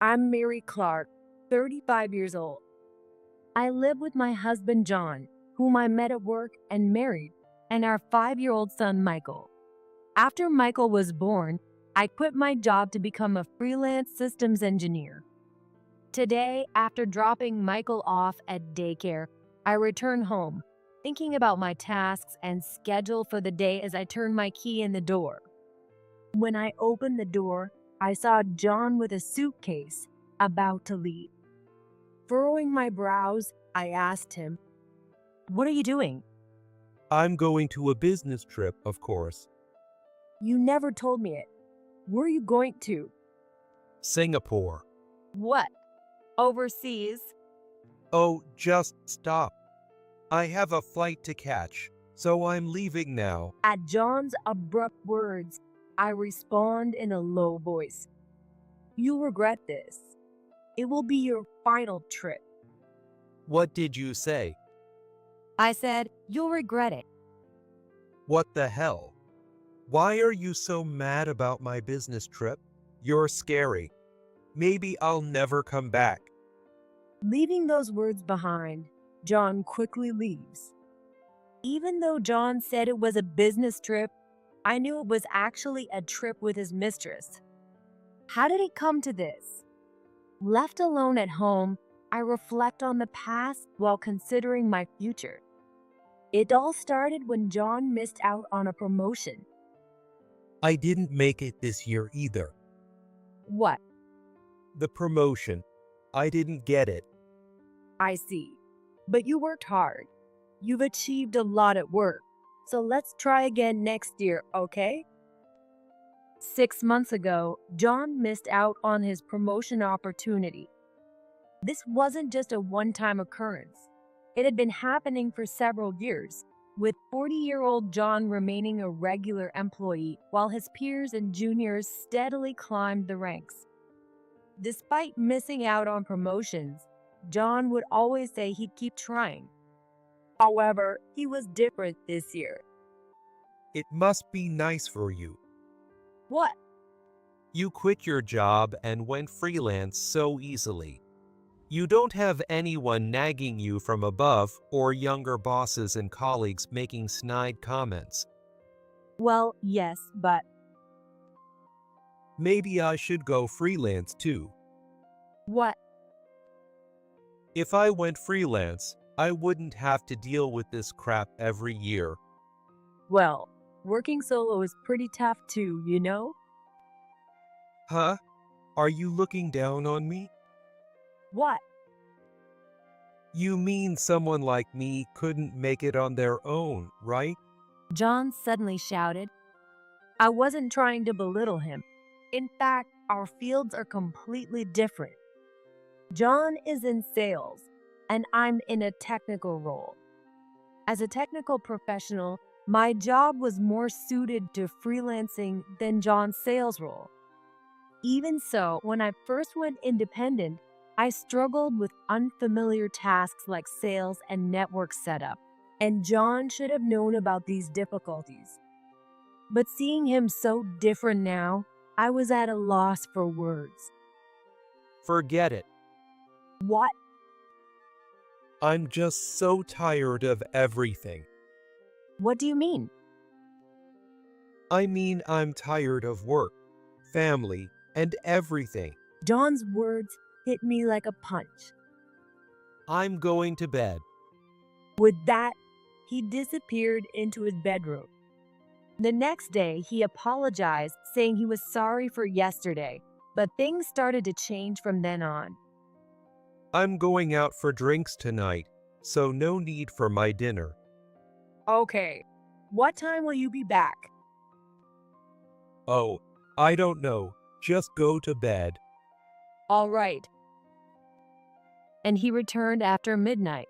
I'm Mary Clark, 35 years old. I live with my husband John, whom I met at work and married, and our 5-year-old son Michael. After Michael was born, I quit my job to become a freelance systems engineer. Today, after dropping Michael off at daycare, I return home, thinking about my tasks and schedule for the day as I turn my key in the door. When I opened the door, I saw John with a suitcase, about to leave. Furrowing my brows, I asked him, "What are you doing?" I'm going to a business trip, of course. "You never told me it. Where are you going to?" Singapore. "What? Overseas?" Oh, just stop. I have a flight to catch, so I'm leaving now. At John's abrupt words, I respond in a low voice. "You'll regret this. It will be your final trip." What did you say? I said, "You'll regret it." What the hell? Why are you so mad about my business trip? You're scary. Maybe I'll never come back. Leaving those words behind, John quickly leaves. Even though John said it was a business trip, I knew it was actually a trip with his mistress. How did it come to this? Left alone at home, I reflect on the past while considering my future. It all started when John missed out on a promotion. I didn't make it this year either. What? The promotion. I didn't get it. I see. But you worked hard. You've achieved a lot at work. So let's try again next year, okay? 6 months ago, John missed out on his promotion opportunity. This wasn't just a one-time occurrence. It had been happening for several years, with 40-year-old John remaining a regular employee while his peers and juniors steadily climbed the ranks. Despite missing out on promotions, John would always say he'd keep trying. However, he was different this year. It must be nice for you. What? You quit your job and went freelance so easily. You don't have anyone nagging you from above or younger bosses and colleagues making snide comments. Well, yes, but Maybe I should go freelance too. what? If I went freelance, I wouldn't have to deal with this crap every year. Well, working solo is pretty tough too, you know? Huh? Are you looking down on me? What? You mean someone like me couldn't make it on their own, right? John suddenly shouted. I wasn't trying to belittle him. In fact, our fields are completely different. John is in sales, and I'm in a technical role. As a technical professional, my job was more suited to freelancing than John's sales role. Even so, when I first went independent, I struggled with unfamiliar tasks like sales and network setup, and John should have known about these difficulties. But seeing him so different now, I was at a loss for words. Forget it. What? I'm just so tired of everything. What do you mean? I mean, I'm tired of work, family, and everything. John's words hit me like a punch. I'm going to bed. With that, he disappeared into his bedroom. The next day, he apologized, saying he was sorry for yesterday, but things started to change from then on. I'm going out for drinks tonight, so no need for my dinner. Okay, what time will you be back? Oh, I don't know. Just go to bed. All right. And he returned after midnight.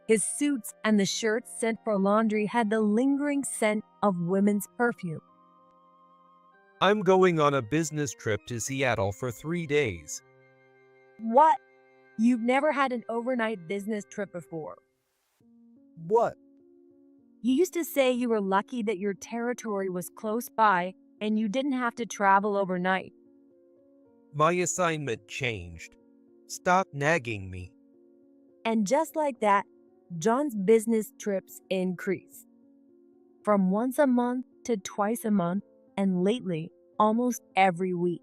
His suits and the shirts sent for laundry had the lingering scent of women's perfume. I'm going on a business trip to Seattle for 3 days. What? You've never had an overnight business trip before. What? You used to say you were lucky that your territory was close by and you didn't have to travel overnight. My assignment changed. Stop nagging me. And just like that, John's business trips increased from once a month to twice a month, and lately, almost every week.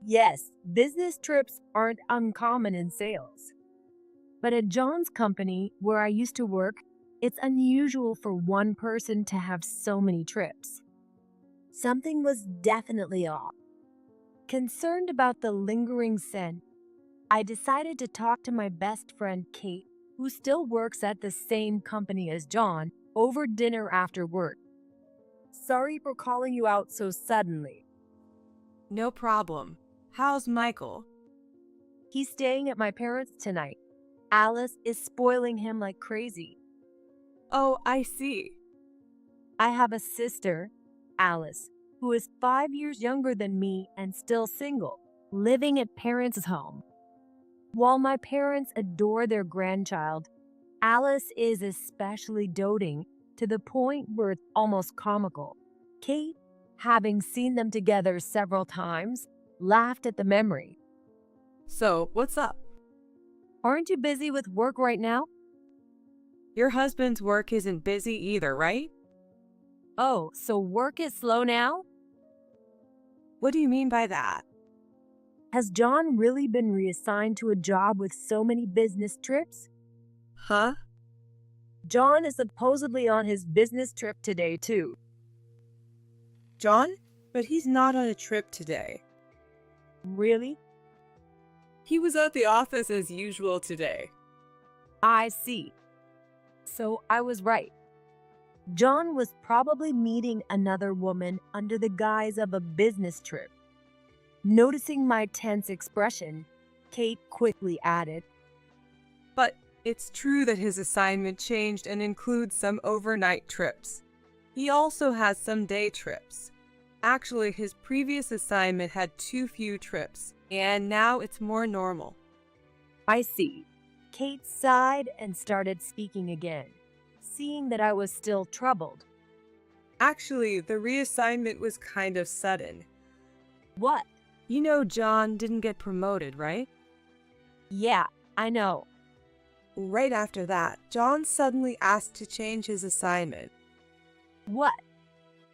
Yes, business trips aren't uncommon in sales. But at John's company, where I used to work, it's unusual for one person to have so many trips. Something was definitely off. Concerned about the lingering scent, I decided to talk to my best friend Kate, who still works at the same company as John, over dinner after work. Sorry for calling you out so suddenly. No problem. How's Michael? He's staying at my parents' tonight. Alice is spoiling him like crazy. Oh, I see. I have a sister, Alice, who is 5 years younger than me and still single, living at parents' home. While my parents adore their grandchild, Alice is especially doting to the point where it's almost comical. Kate, having seen them together several times, laughed at the memory. So, what's up? Aren't you busy with work right now? Your husband's work isn't busy either, right? Oh, so work is slow now? What do you mean by that? Has John really been reassigned to a job with so many business trips? Huh? John is supposedly on his business trip today, too. John? But he's not on a trip today. Really? He was at the office as usual today. I see. So I was right. John was probably meeting another woman under the guise of a business trip. Noticing my tense expression, Kate quickly added, But it's true that his assignment changed and includes some overnight trips. He also has some day trips. Actually, his previous assignment had too few trips, and now it's more normal. I see. Kate sighed and started speaking again, seeing that I was still troubled. Actually, the reassignment was kind of sudden. What? You know John didn't get promoted, right? Yeah, I know. Right after that, John suddenly asked to change his assignment. What?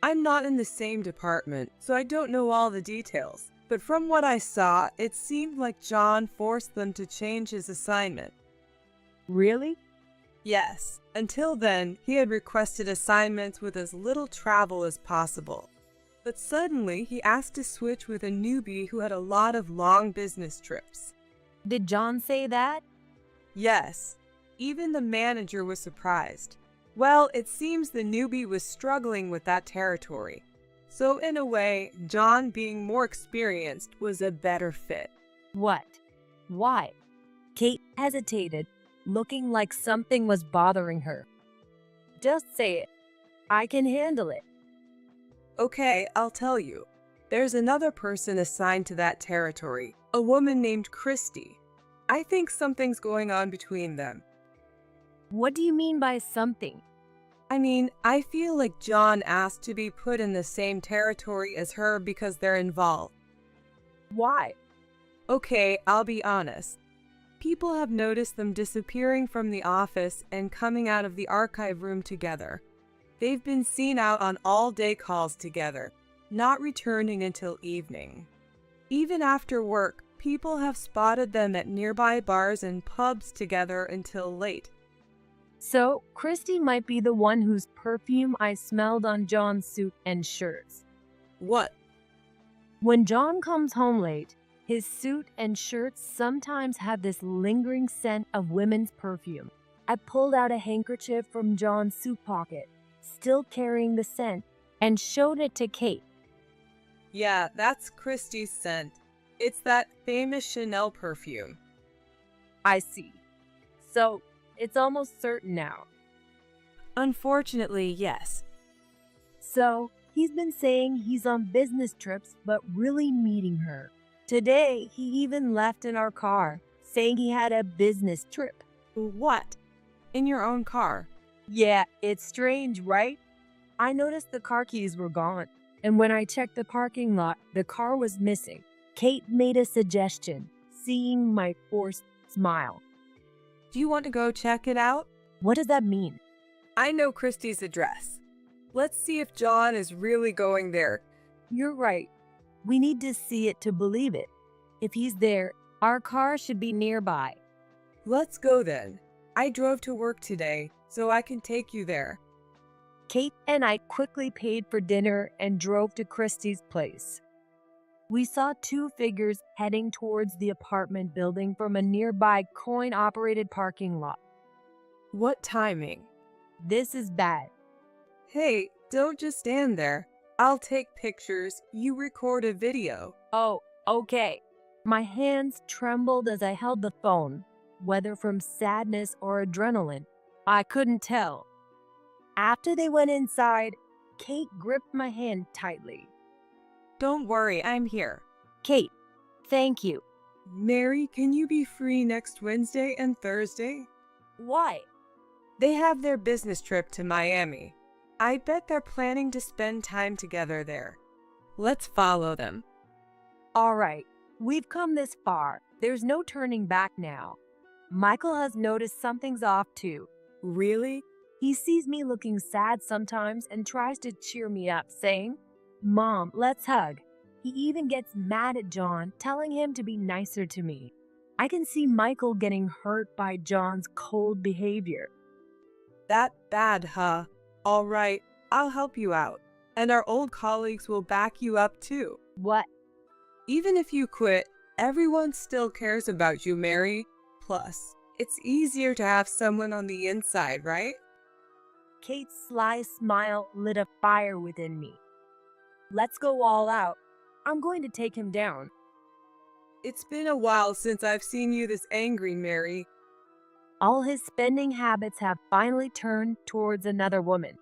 I'm not in the same department, so I don't know all the details. But from what I saw, it seemed like John forced them to change his assignment. Really? Yes. Until then, he had requested assignments with as little travel as possible. But suddenly, he asked to switch with a newbie who had a lot of long business trips. Did John say that? Yes. Even the manager was surprised. Well, it seems the newbie was struggling with that territory. So in a way, John being more experienced was a better fit. What? Why? Kate hesitated, looking like something was bothering her. Just say it. I can handle it. Okay, I'll tell you. There's another person assigned to that territory, a woman named Christy. I think something's going on between them. What do you mean by something? I mean, I feel like John asked to be put in the same territory as her because they're involved. Why? Okay, I'll be honest. People have noticed them disappearing from the office and coming out of the archive room together. They've been seen out on all-day calls together, not returning until evening. Even after work, people have spotted them at nearby bars and pubs together until late. So, Christy might be the one whose perfume I smelled on John's suit and shirts. What? When John comes home late, his suit and shirts sometimes have this lingering scent of women's perfume. I pulled out a handkerchief from John's suit pocket, still carrying the scent, and showed it to Kate. Yeah, that's Christy's scent. It's that famous Chanel perfume. I see. So, it's almost certain now. Unfortunately, yes. So, he's been saying he's on business trips, but really meeting her. Today, he even left in our car, saying he had a business trip. What? In your own car? Yeah, it's strange, right? I noticed the car keys were gone, and when I checked the parking lot, the car was missing. Kate made a suggestion, seeing my forced smile. Do you want to go check it out? What does that mean? I know Christy's address. Let's see if John is really going there. You're right. We need to see it to believe it. If he's there, our car should be nearby. Let's go then. I drove to work today, so I can take you there. Kate and I quickly paid for dinner and drove to Christie's place. We saw two figures heading towards the apartment building from a nearby coin-operated parking lot. What timing? This is bad. Hey, don't just stand there. I'll take pictures, you record a video. Oh, okay. My hands trembled as I held the phone, whether from sadness or adrenaline. I couldn't tell. After they went inside, Kate gripped my hand tightly. Don't worry, I'm here. Kate, thank you. Mary, can you be free next Wednesday and Thursday? Why? They have their business trip to Miami. I bet they're planning to spend time together there. Let's follow them. All right, we've come this far. There's no turning back now. Michael has noticed something's off too. Really? He sees me looking sad sometimes and tries to cheer me up, saying, "Mom, let's hug." He even gets mad at John, telling him to be nicer to me. I can see Michael getting hurt by John's cold behavior. That bad, huh? All right, I'll help you out. And our old colleagues will back you up too. What? Even if you quit, everyone still cares about you, Mary. Plus, it's easier to have someone on the inside, right? Kate's sly smile lit a fire within me. Let's go all out. I'm going to take him down. It's been a while since I've seen you this angry, Mary. All his spending habits have finally turned towards another woman.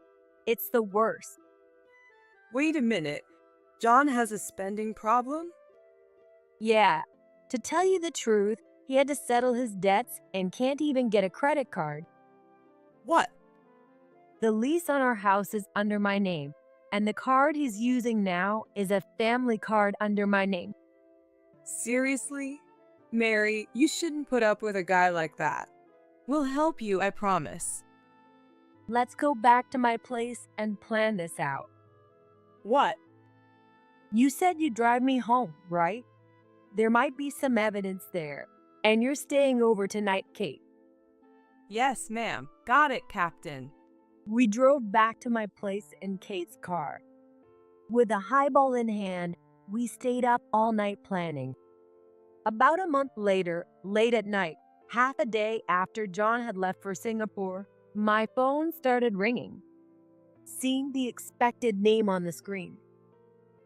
It's the worst. Wait a minute. John has a spending problem? Yeah. To tell you the truth, he had to settle his debts and can't even get a credit card. What? The lease on our house is under my name, and the card he's using now is a family card under my name. Seriously? Mary, you shouldn't put up with a guy like that. We'll help you, I promise. Let's go back to my place and plan this out. What? You said you'd drive me home, right? There might be some evidence there, and you're staying over tonight, Kate. Yes, ma'am. Got it, Captain. We drove back to my place in Kate's car. With a highball in hand, we stayed up all night planning. About a month later, late at night, half a day after John had left for Singapore, my phone started ringing. Seeing the expected name on the screen,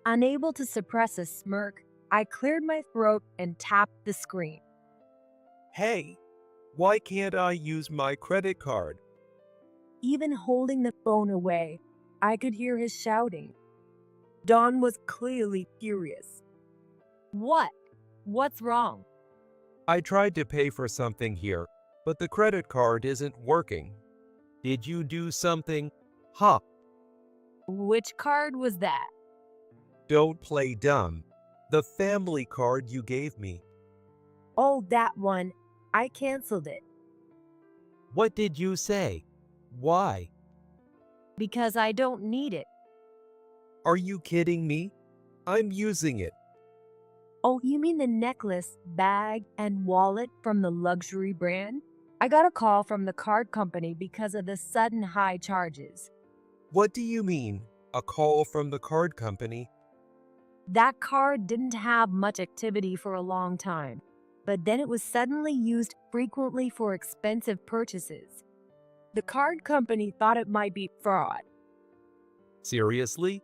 unable to suppress a smirk, I cleared my throat and tapped the screen. Hey, why can't I use my credit card? Even holding the phone away, I could hear his shouting. Don was clearly furious. What? What's wrong? I tried to pay for something here, but the credit card isn't working. Did you do something? Huh. Which card was that? Don't play dumb. The family card you gave me. Oh, that one. I canceled it. What did you say? Why? Because I don't need it. Are you kidding me? I'm using it. Oh, you mean the necklace, bag, and wallet from the luxury brand? I got a call from the card company because of the sudden high charges. What do you mean, a call from the card company? That card didn't have much activity for a long time, but then it was suddenly used frequently for expensive purchases. The card company thought it might be fraud. Seriously?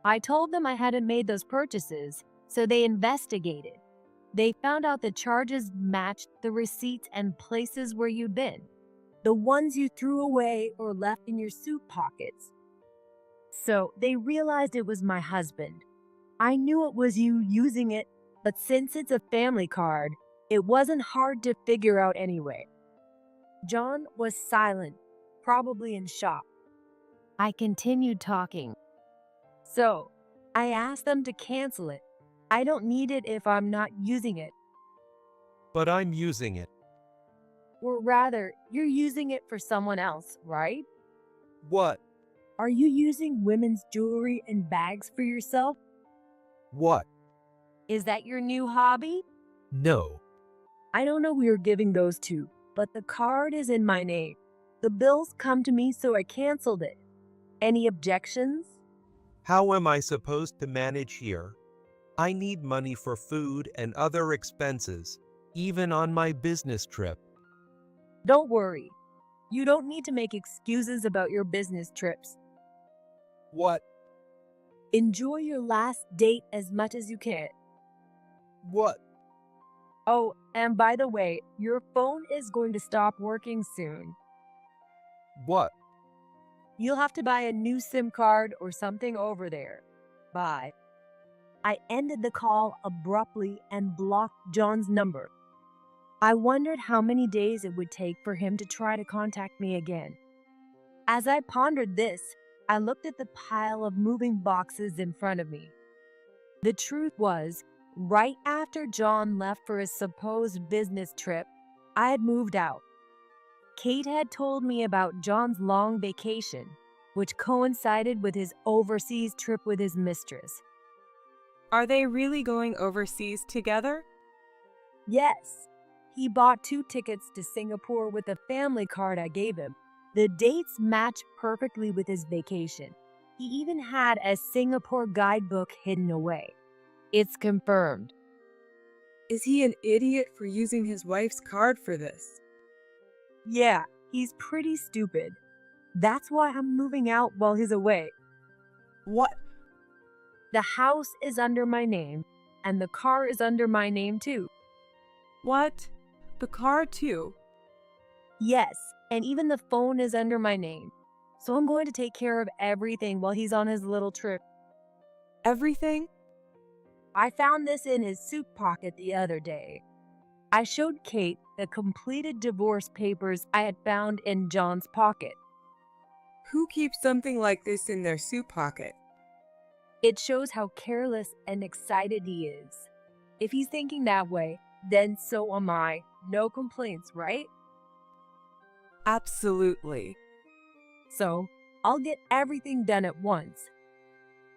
I told them I hadn't made those purchases, so they investigated. They found out the charges matched the receipts and places where you'd been, the ones you threw away or left in your suit pockets. So they realized it was my husband. I knew it was you using it, but since it's a family card, it wasn't hard to figure out anyway. John was silent, probably in shock. I continued talking. So, I asked them to cancel it. I don't need it if I'm not using it. But I'm using it. Or rather, you're using it for someone else, right? What? Are you using women's jewelry and bags for yourself? What? Is that your new hobby? No. I don't know who you're giving those to, but the card is in my name. The bills come to me, so I canceled it. Any objections? How am I supposed to manage here? I need money for food and other expenses, even on my business trip. Don't worry. You don't need to make excuses about your business trips. What? Enjoy your last date as much as you can. What? Oh, and by the way, your phone is going to stop working soon. What? You'll have to buy a new SIM card or something over there. Bye. I ended the call abruptly and blocked John's number. I wondered how many days it would take for him to try to contact me again. As I pondered this, I looked at the pile of moving boxes in front of me. The truth was, right after John left for his supposed business trip, I had moved out. Kate had told me about John's long vacation, which coincided with his overseas trip with his mistress. Are they really going overseas together? Yes, he bought 2 tickets to Singapore with a family card I gave him. The dates match perfectly with his vacation. He even had a Singapore guidebook hidden away. It's confirmed. Is he an idiot for using his wife's card for this? Yeah, he's pretty stupid. That's why I'm moving out while he's away. What? The house is under my name, and the car is under my name too. What? The car too? Yes, and even the phone is under my name. So I'm going to take care of everything while he's on his little trip. Everything? I found this in his suit pocket the other day. I showed Kate the completed divorce papers I had found in John's pocket. Who keeps something like this in their suit pocket? It shows how careless and excited he is. If he's thinking that way, then so am I. No complaints, right? Absolutely. So, I'll get everything done at once.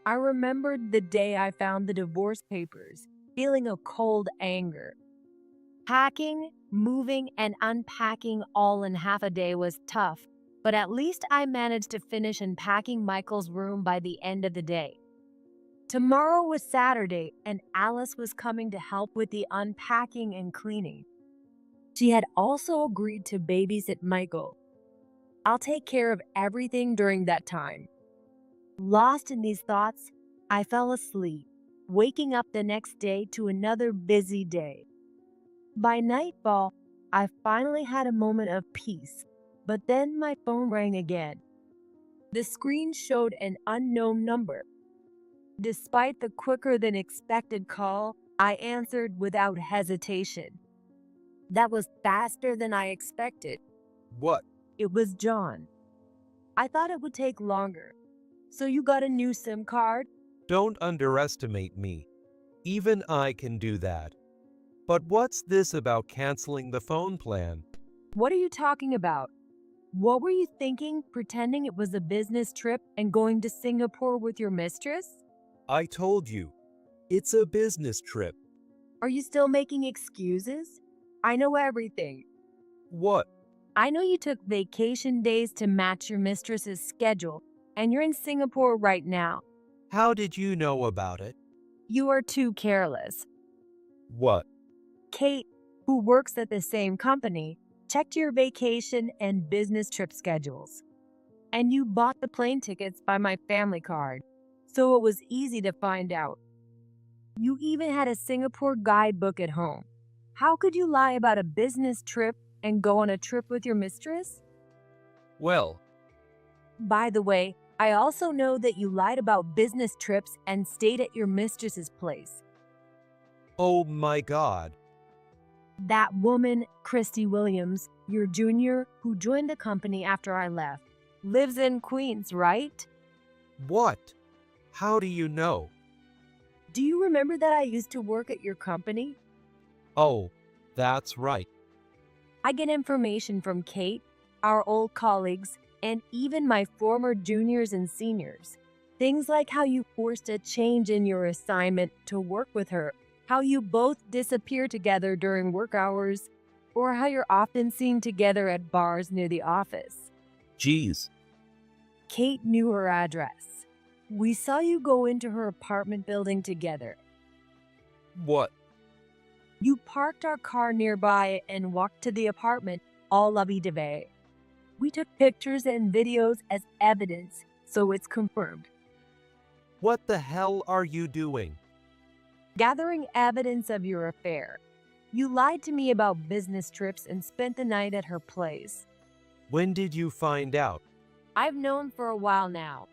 I remembered the day I found the divorce papers, feeling a cold anger. Packing, moving, and unpacking all in half a day was tough, but at least I managed to finish unpacking Michael's room by the end of the day. Tomorrow was Saturday, and Alice was coming to help with the unpacking and cleaning. She had also agreed to babysit Michael. I'll take care of everything during that time. Lost in these thoughts, I fell asleep, waking up the next day to another busy day. By nightfall, I finally had a moment of peace, but then my phone rang again. The screen showed an unknown number. Despite the quicker than expected call, I answered without hesitation. That was faster than I expected. What? It was John. I thought it would take longer. So you got a new SIM card? Don't underestimate me. Even I can do that. But what's this about canceling the phone plan? What are you talking about? What were you thinking, pretending it was a business trip and going to Singapore with your mistress? I told you. It's a business trip. Are you still making excuses? I know everything. What? I know you took vacation days to match your mistress's schedule, and you're in Singapore right now. How did you know about it? You are too careless. What? Kate, who works at the same company, checked your vacation and business trip schedules. And you bought the plane tickets by my family card, so it was easy to find out. You even had a Singapore guidebook at home. How could you lie about a business trip and go on a trip with your mistress? Well, By the way, I also know that you lied about business trips and stayed at your mistress's place. oh my God. That woman, Christy Williams, your junior, who joined the company after I left, lives in Queens, right? What? How do you know? Do you remember that I used to work at your company? Oh, that's right. I get information from Kate, our old colleagues, and even my former juniors and seniors. Things like how you forced a change in your assignment to work with her, how you both disappear together during work hours, or how you're often seen together at bars near the office. Geez. Kate knew her address. We saw you go into her apartment building together. What? You parked our car nearby and walked to the apartment, all lovey-dovey. We took pictures and videos as evidence, so it's confirmed. What the hell are you doing? Gathering evidence of your affair. You lied to me about business trips and spent the night at her place. When did you find out? I've known for a while now.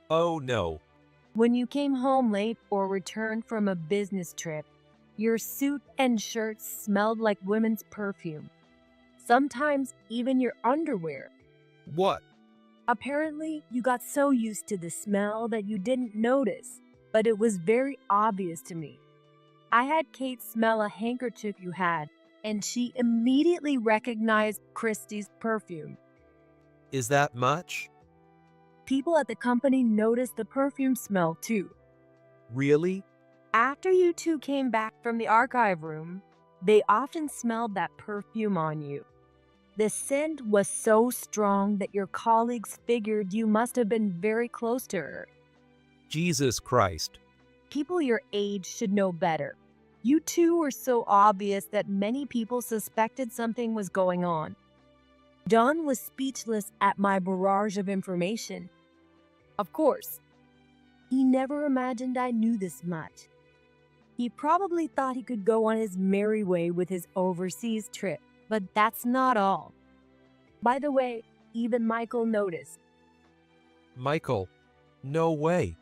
Oh no. When you came home late or returned from a business trip, your suit and shirt smelled like women's perfume. Sometimes even your underwear. What? Apparently, you got so used to the smell that you didn't notice, but it was very obvious to me. I had Kate smell a handkerchief you had, and she immediately recognized Christie's perfume. Is that much? People at the company noticed the perfume smell too. Really? After you two came back from the archive room, they often smelled that perfume on you. The scent was so strong that your colleagues figured you must have been very close to her. Jesus Christ. People your age should know better. You two were so obvious that many people suspected something was going on. Don was speechless at my barrage of information. Of course, he never imagined I knew this much. He probably thought he could go on his merry way with his overseas trip, but that's not all. By the way, even Michael noticed. Michael, no way.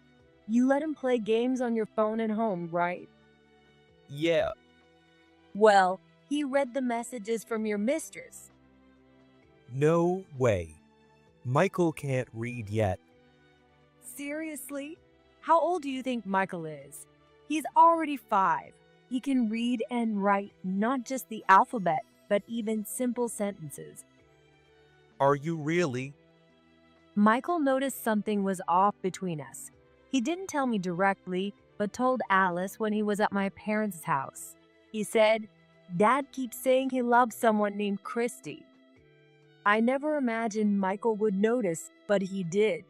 You let him play games on your phone at home, right? Yeah. Well, he read the messages from your mistress. No way. Michael can't read yet. Seriously? How old do you think Michael is? He's already 5. He can read and write not just the alphabet, but even simple sentences. Are you really? Michael noticed something was off between us. He didn't tell me directly, but told Alice when he was at my parents' house. He said, "Dad keeps saying he loves someone named Christy." I never imagined Michael would notice, but he did.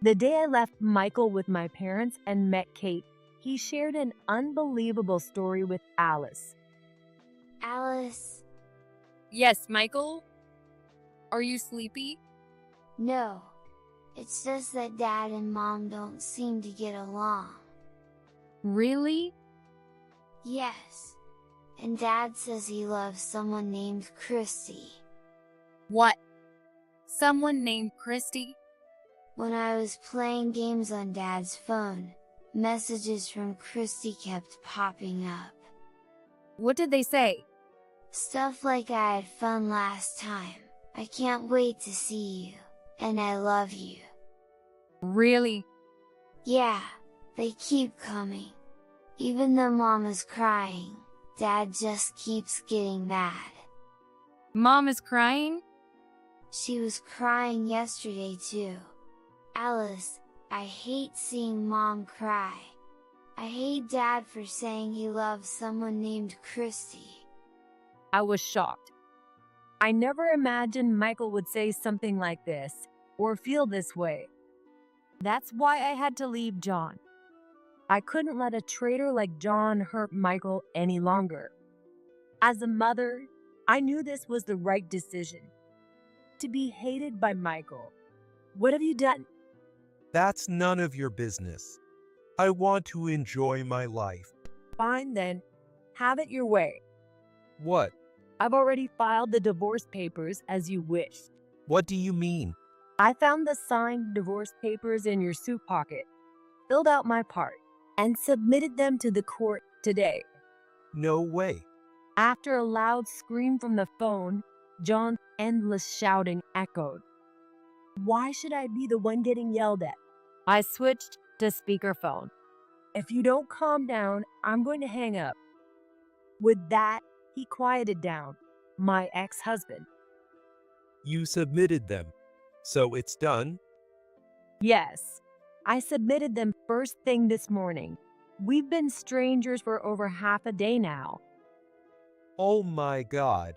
The day I left Michael with my parents and met Kate, he shared an unbelievable story with Alice. Alice, Yes, Michael? Are you sleepy? no. It's just that Dad and Mom don't seem to get along. Really? Yes. And Dad says he loves someone named Christy. What? Someone named Christy? When I was playing games on Dad's phone, messages from Christy kept popping up. What did they say? Stuff like "I had fun last time, I can't wait to see you, and I love you." Really? Yeah, they keep coming. Even though Mom is crying, Dad just keeps getting mad. Mom is crying? She was crying yesterday too. Alice, I hate seeing Mom cry. I hate Dad for saying he loves someone named Christy. I was shocked. I never imagined Michael would say something like this, or feel this way. That's why I had to leave John. I couldn't let a traitor like John hurt Michael any longer. As a mother, I knew this was the right decision. To be hated by Michael. What have you done? That's none of your business. I want to enjoy my life. Fine then. Have it your way. What? I've already filed the divorce papers as you wished. What do you mean? I found the signed divorce papers in your suit pocket, filled out my part, and submitted them to the court today. No way. After a loud scream from the phone, John's endless shouting echoed. Why should I be the one getting yelled at? I switched to speakerphone. If you don't calm down, I'm going to hang up. With that, he quieted down, my ex-husband. You submitted them. So it's done? Yes, I submitted them first thing this morning. We've been strangers for over half a day now. Oh my God.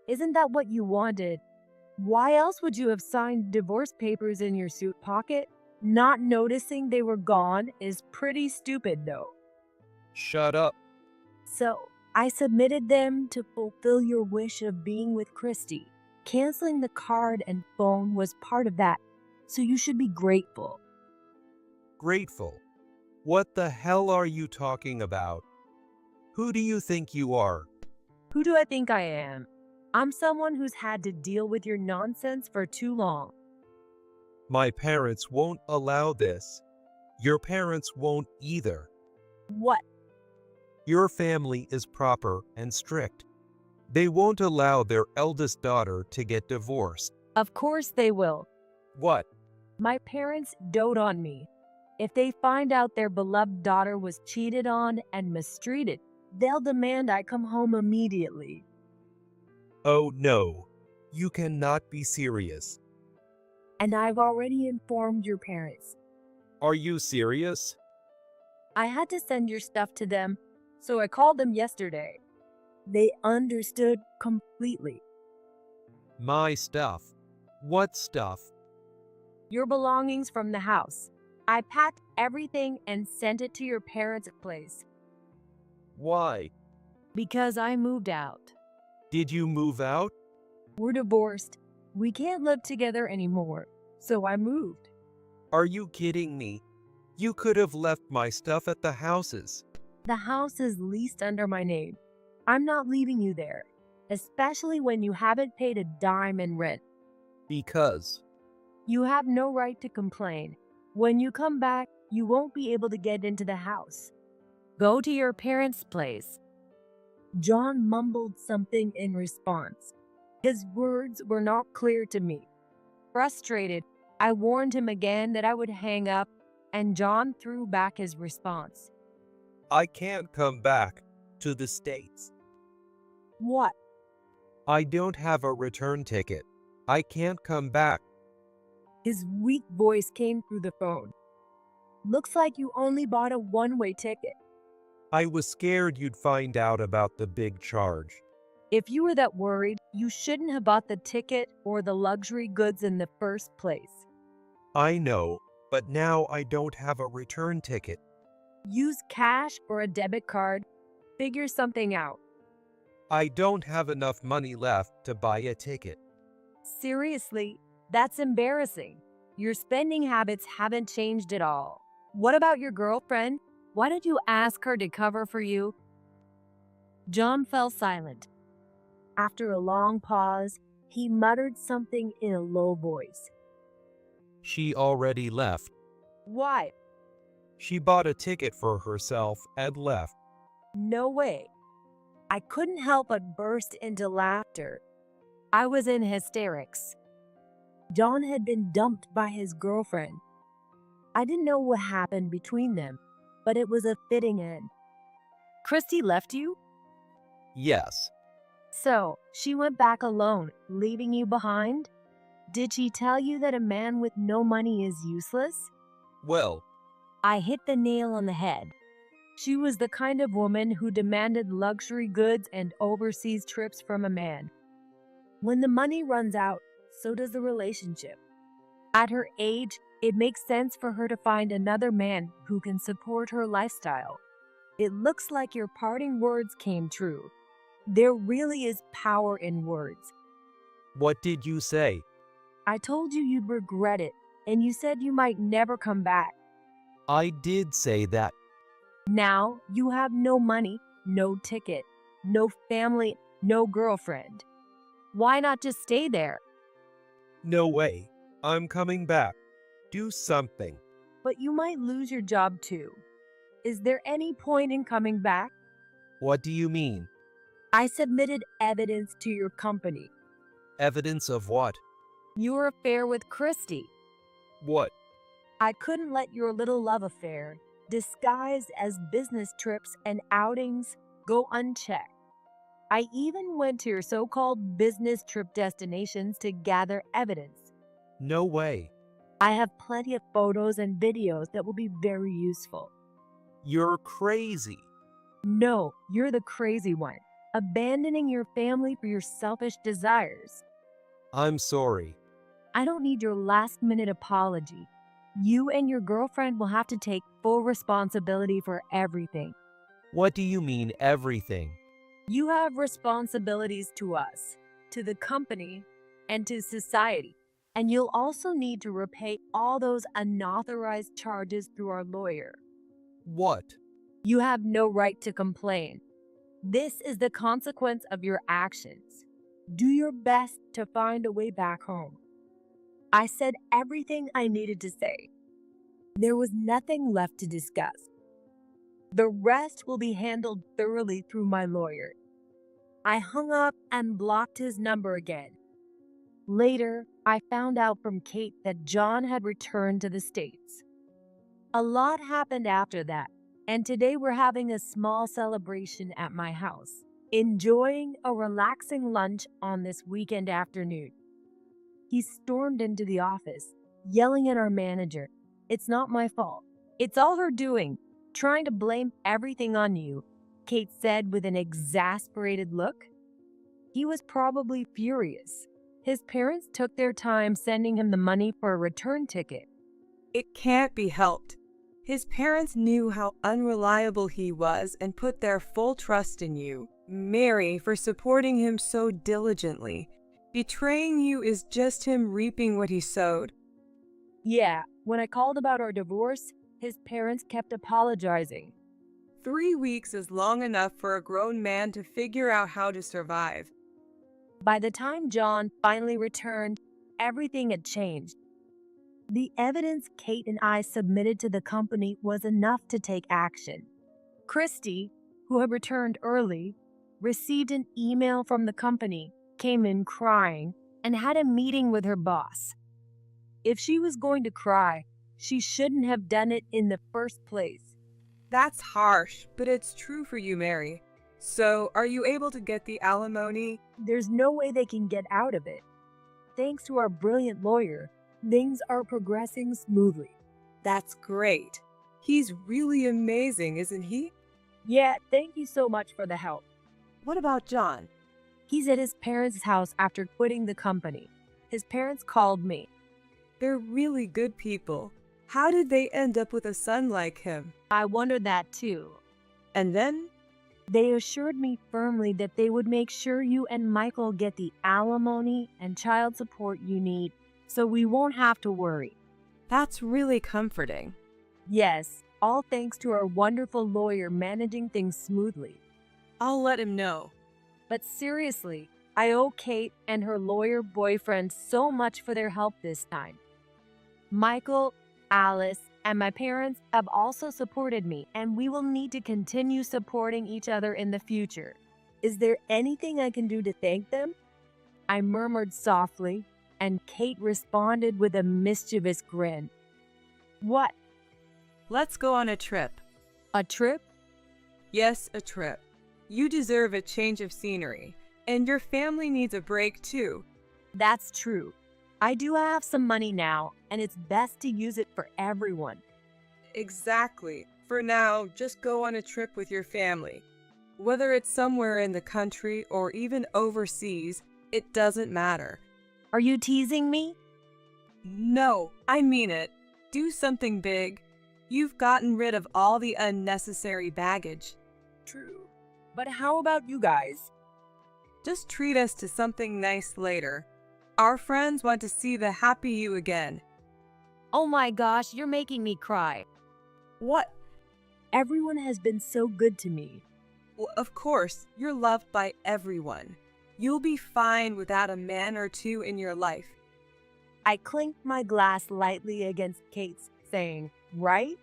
Isn't that what you wanted? Why else would you have signed divorce papers in your suit pocket? Not noticing they were gone is pretty stupid, though. Shut up. So, I submitted them to fulfill your wish of being with Christy. Canceling the card and phone was part of that, so you should be grateful. Grateful. What the hell are you talking about? Who do you think you are? Who do I think I am? I'm someone who's had to deal with your nonsense for too long. My parents won't allow this. Your parents won't either. What? Your family is proper and strict. They won't allow their eldest daughter to get divorced. Of course they will. What? My parents dote on me. If they find out their beloved daughter was cheated on and mistreated, they'll demand I come home immediately. Oh no. You cannot be serious. And I've already informed your parents. Are you serious? I had to send your stuff to them, so I called them yesterday. They understood completely. My stuff. What stuff? Your belongings from the house. I packed everything and sent it to your parents' place. Why? Because I moved out. Did you move out? We're divorced. We can't live together anymore, so I moved. Are you kidding me? You could have left my stuff at the houses. The house is leased under my name. I'm not leaving you there, especially when you haven't paid a dime in rent. Because You have no right to complain. When you come back, you won't be able to get into the house. Go to your parents' place. John mumbled something in response. His words were not clear to me. Frustrated, I warned him again that I would hang up, and John threw back his response. I can't come back to the States. What? I don't have a return ticket. I can't come back. His weak voice came through the phone. Looks like you only bought a one-way ticket. I was scared you'd find out about the big charge. If you were that worried, you shouldn't have bought the ticket or the luxury goods in the first place. I know, but now I don't have a return ticket. Use cash or a debit card. Figure something out. I don't have enough money left to buy a ticket. Seriously, that's embarrassing. Your spending habits haven't changed at all. What about your girlfriend? Why don't you ask her to cover for you? John fell silent. After a long pause, he muttered something in a low voice. She already left. Why? She bought a ticket for herself and left. No way. I couldn't help but burst into laughter. I was in hysterics. John had been dumped by his girlfriend. I didn't know what happened between them, but it was a fitting end. Christy left you? Yes. So, she went back alone, leaving you behind? Did she tell you that a man with no money is useless? Well, I hit the nail on the head. She was the kind of woman who demanded luxury goods and overseas trips from a man. When the money runs out, so does the relationship. At her age, it makes sense for her to find another man who can support her lifestyle. It looks like your parting words came true. There really is power in words. what did you say? I told you you'd regret it, and you said you might never come back. I did say that. Now you have no money, no ticket, no family, no girlfriend. Why not just stay there? No way. I'm coming back. Do something. But you might lose your job too. Is there any point in coming back? What do you mean? I submitted evidence to your company. Evidence of what? Your affair with Christy. What? I couldn't let your little love affair, disguised as business trips and outings, go unchecked. I even went to your so-called business trip destinations to gather evidence. No way. I have plenty of photos and videos that will be very useful. You're crazy. No, you're the crazy one, abandoning your family for your selfish desires. I'm sorry. I don't need your last-minute apology. You and your girlfriend will have to take full responsibility for everything. What do you mean, everything? You have responsibilities to us, to the company, and to society. And you'll also need to repay all those unauthorized charges through our lawyer. What? You have no right to complain. This is the consequence of your actions. Do your best to find a way back home. I said everything I needed to say. There was nothing left to discuss. The rest will be handled thoroughly through my lawyer. I hung up and blocked his number again. Later, I found out from Kate that John had returned to the States. A lot happened after that, and today we're having a small celebration at my house, enjoying a relaxing lunch on this weekend afternoon. He stormed into the office, yelling at our manager, "It's not my fault. It's all her doing, trying to blame everything on you," Kate said with an exasperated look. He was probably furious. His parents took their time sending him the money for a return ticket. It can't be helped. His parents knew how unreliable he was and put their full trust in you, Mary, for supporting him so diligently. Betraying you is just him reaping what he sowed. Yeah, when I called about our divorce, his parents kept apologizing. 3 weeks is long enough for a grown man to figure out how to survive. By the time John finally returned, everything had changed. The evidence Kate and I submitted to the company was enough to take action. Christy, who had returned early, received an email from the company, came in crying, and had a meeting with her boss. If she was going to cry, she shouldn't have done it in the first place. That's harsh, but it's true for you, Mary. So, are you able to get the alimony? There's no way they can get out of it. Thanks to our brilliant lawyer, things are progressing smoothly. That's great. He's really amazing, isn't he? Yeah, thank you so much for the help. What about John? He's at his parents' house after quitting the company. His parents called me. They're really good people. How did they end up with a son like him? I wondered that too. And then? They assured me firmly that they would make sure you and Michael get the alimony and child support you need, so we won't have to worry. That's really comforting. Yes, all thanks to our wonderful lawyer managing things smoothly. I'll let him know. But seriously, I owe Kate and her lawyer boyfriend so much for their help this time. Michael, Alice, and my parents have also supported me, and we will need to continue supporting each other in the future. Is there anything I can do to thank them? I murmured softly, and Kate responded with a mischievous grin. What? Let's go on a trip. A trip? Yes, a trip. You deserve a change of scenery, and your family needs a break too. That's true. I do have some money now, and it's best to use it for everyone. Exactly. For now, just go on a trip with your family. Whether it's somewhere in the country or even overseas, it doesn't matter. Are you teasing me? No, I mean it. Do something big. You've gotten rid of all the unnecessary baggage. True. But how about you guys? Just treat us to something nice later. Our friends want to see the happy you again. Oh my gosh, you're making me cry. What? Everyone has been so good to me. Well, of course, you're loved by everyone. You'll be fine without a man or two in your life. I clinked my glass lightly against Kate's, saying, "Right?"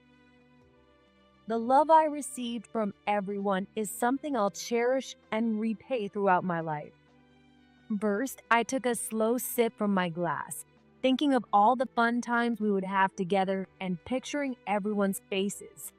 The love I received from everyone is something I'll cherish and repay throughout my life. First, I took a slow sip from my glass, thinking of all the fun times we would have together and picturing everyone's faces.